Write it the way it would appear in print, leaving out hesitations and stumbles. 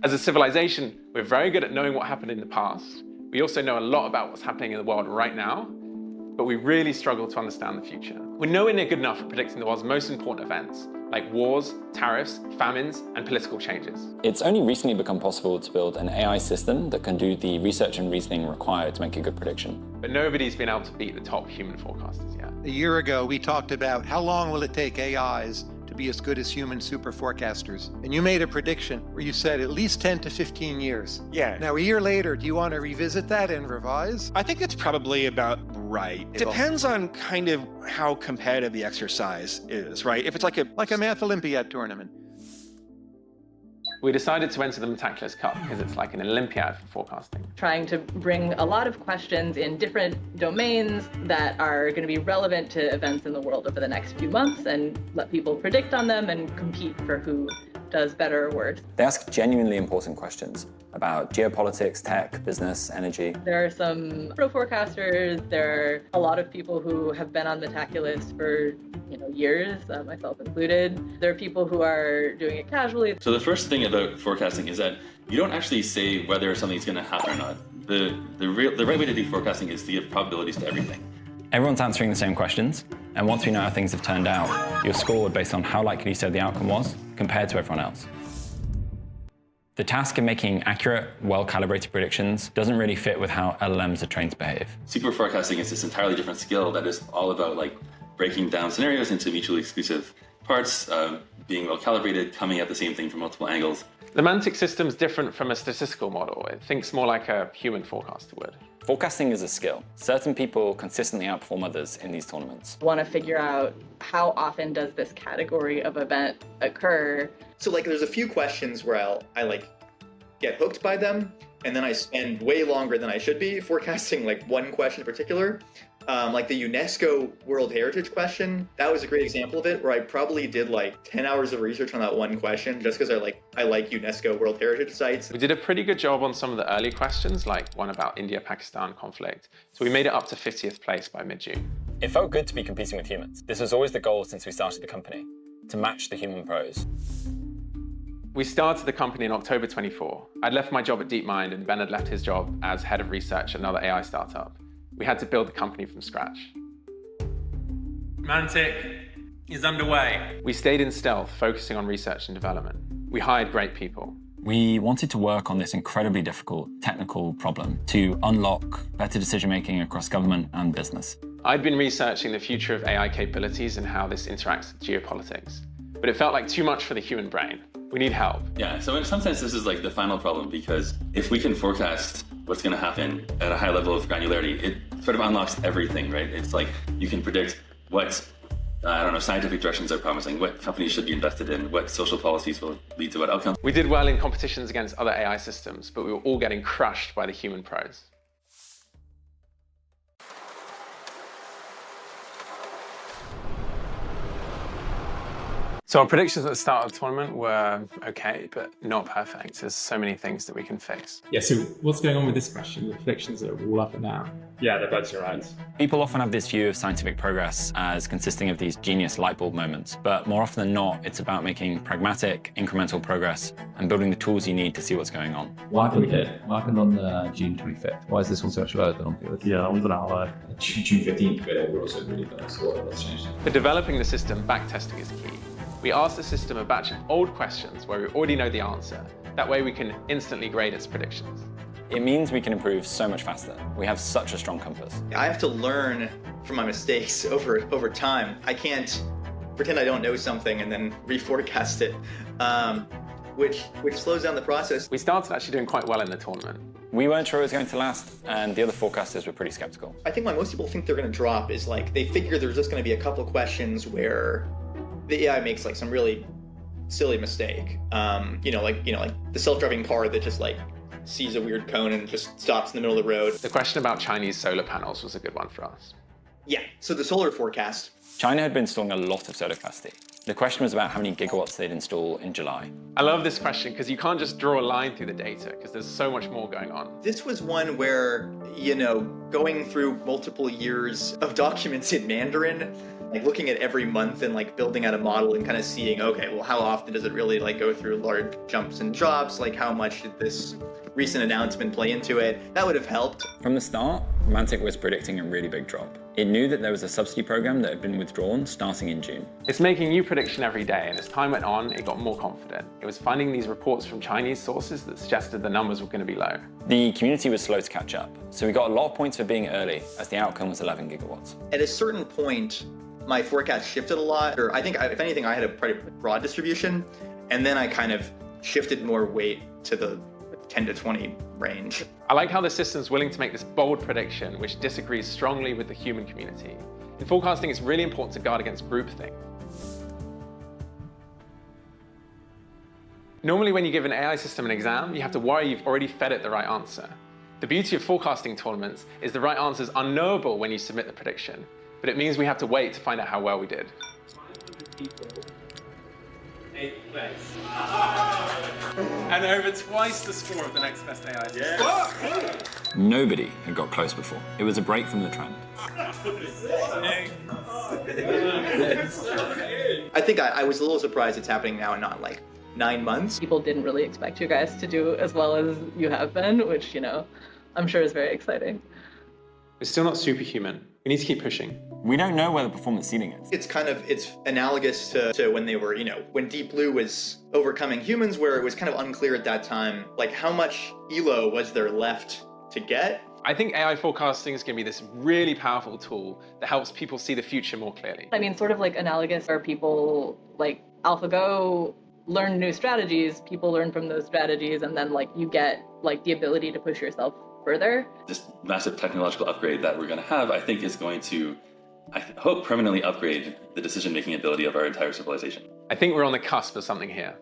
As a civilization, we're very good at knowing what happened in the past. We also know a lot about what's happening in the world right now, but we really struggle to understand the future. We're nowhere near good enough at predicting the world's most important events, like wars, tariffs, famines, and political changes. It's only recently become possible to build an AI system that can do the research and reasoning required to make a good prediction. But nobody's been able to beat the top human forecasters yet. A year ago, we talked about how long will it take AIs to be as good as human super forecasters. And you made a prediction where you said at least 10 to 15 years. Yeah. Now, a year later, do you want to revisit that and revise? I think it's probably about right. Depends on kind of how competitive the exercise is, right? If it's like a math Olympiad tournament. We decided to enter the Metaculous Cup because it's like an Olympiad for forecasting. Trying to bring a lot of questions in different domains that are going to be relevant to events in the world over the next few months and let people predict on them and compete for who does better or worse. They ask genuinely important questions about geopolitics, tech, business, energy. There are some pro forecasters. There are a lot of people who have been on Metaculous for years, myself included. There are people who are doing it casually. So the first thing about forecasting is that you don't actually say whether something's going to happen or not. The right way to do forecasting is to give probabilities to everything. Everyone's answering the same questions, and once we know how things have turned out, you're scored based on how likely you said the outcome was compared to everyone else. The task of making accurate, well-calibrated predictions doesn't really fit with how LLMs are trained to behave. Super forecasting is this entirely different skill that is all about breaking down scenarios into mutually exclusive parts, being well-calibrated, coming at the same thing from multiple angles. The Mantic system is different from a statistical model. It thinks more like a human forecaster would. Forecasting is a skill. Certain people consistently outperform others in these tournaments. Want to figure out how often does this category of event occur. So there's a few questions where I get hooked by them, and then I spend way longer than I should be forecasting one question in particular. Like the UNESCO World Heritage question, that was a great example of it, where I probably did 10 hours of research on that one question just because I like UNESCO World Heritage sites. We did a pretty good job on some of the early questions, like one about India-Pakistan conflict. So we made it up to 50th place by mid-June. It felt good to be competing with humans. This was always the goal since we started the company, to match the human pros. We started the company in October 24. I'd left my job at DeepMind and Ben had left his job as head of research at another AI startup. We had to build the company from scratch. Mantic is underway. We stayed in stealth, focusing on research and development. We hired great people. We wanted to work on this incredibly difficult technical problem to unlock better decision-making across government and business. I'd been researching the future of AI capabilities and how this interacts with geopolitics, but it felt like too much for the human brain. We need help. Yeah, so in some sense, this is the final problem, because if we can forecast what's going to happen at a high level of granularity, it sort of unlocks everything, right? It's you can predict what, scientific directions are promising, what companies should be invested in, what social policies will lead to what outcomes. We did well in competitions against other AI systems, but we were all getting crushed by the human pros. So our predictions at the start of the tournament were okay, but not perfect. There's so many things that we can fix. Yeah, so what's going on with this question? The predictions are all up and down. Yeah, they're both your right. People often have this view of scientific progress as consisting of these genius light bulb moments, but more often than not, it's about making pragmatic, incremental progress and building the tools you need to see what's going on. What happened on June 25th? Why is this one so much lower than on the other? Yeah, that was an hour. June 15th, we're also really low, so what's changed? For developing the system, backtesting is key. We asked the system a batch of old questions where we already know the answer. That way we can instantly grade its predictions. It means we can improve so much faster. We have such a strong compass. I have to learn from my mistakes over time. I can't pretend I don't know something and then reforecast it, which slows down the process. We started actually doing quite well in the tournament. We weren't sure it was going to last, and the other forecasters were pretty skeptical. I think why most people think they're going to drop is they figure there's just going to be a couple questions where the AI makes some really silly mistake. The self-driving car that just sees a weird cone and just stops in the middle of the road. The question about Chinese solar panels was a good one for us. Yeah, so the solar forecast. China had been installing a lot of solar capacity. The question was about how many gigawatts they'd install in July. I love this question because you can't just draw a line through the data because there's so much more going on. This was one where, going through multiple years of documents in Mandarin, like looking at every month and like building out a model and kind of seeing, okay, well, how often does it really like go through large jumps and drops? Like how much did this recent announcement play into it? That would have helped. From the start, Mantic was predicting a really big drop. It knew that there was a subsidy program that had been withdrawn starting in June. It's making new prediction every day, and as time went on, it got more confident. It was finding these reports from Chinese sources that suggested the numbers were going to be low. The community was slow to catch up, so we got a lot of points for being early, as the outcome was 11 gigawatts. At a certain point, my forecast shifted a lot, or I think, if anything, I had a pretty broad distribution, and then I kind of shifted more weight to the 10 to 20 range. I like how the system's willing to make this bold prediction, which disagrees strongly with the human community. In forecasting, it's really important to guard against groupthink. Normally, when you give an AI system an exam, you have to worry you've already fed it the right answer. The beauty of forecasting tournaments is the right answer is unknowable when you submit the prediction, but it means we have to wait to find out how well we did. 8th place. And over twice the score of the next best AI system. Nobody had got close before. It was a break from the trend. I think I was a little surprised it's happening now and not like 9 months. People didn't really expect you guys to do as well as you have been, which, you know, I'm sure is very exciting. We're still not superhuman. We need to keep pushing. We don't know where the performance ceiling is. It's analogous to when they were, when Deep Blue was overcoming humans, where it was kind of unclear at that time, like how much ELO was there left to get. I think AI forecasting is going to be this really powerful tool that helps people see the future more clearly. I mean, sort of like analogous where people like AlphaGo learn new strategies, people learn from those strategies, and then like you get like the ability to push yourself further. This massive technological upgrade that we're going to have, I think, is going to, I hope, permanently upgrade the decision-making ability of our entire civilization. I think we're on the cusp of something here.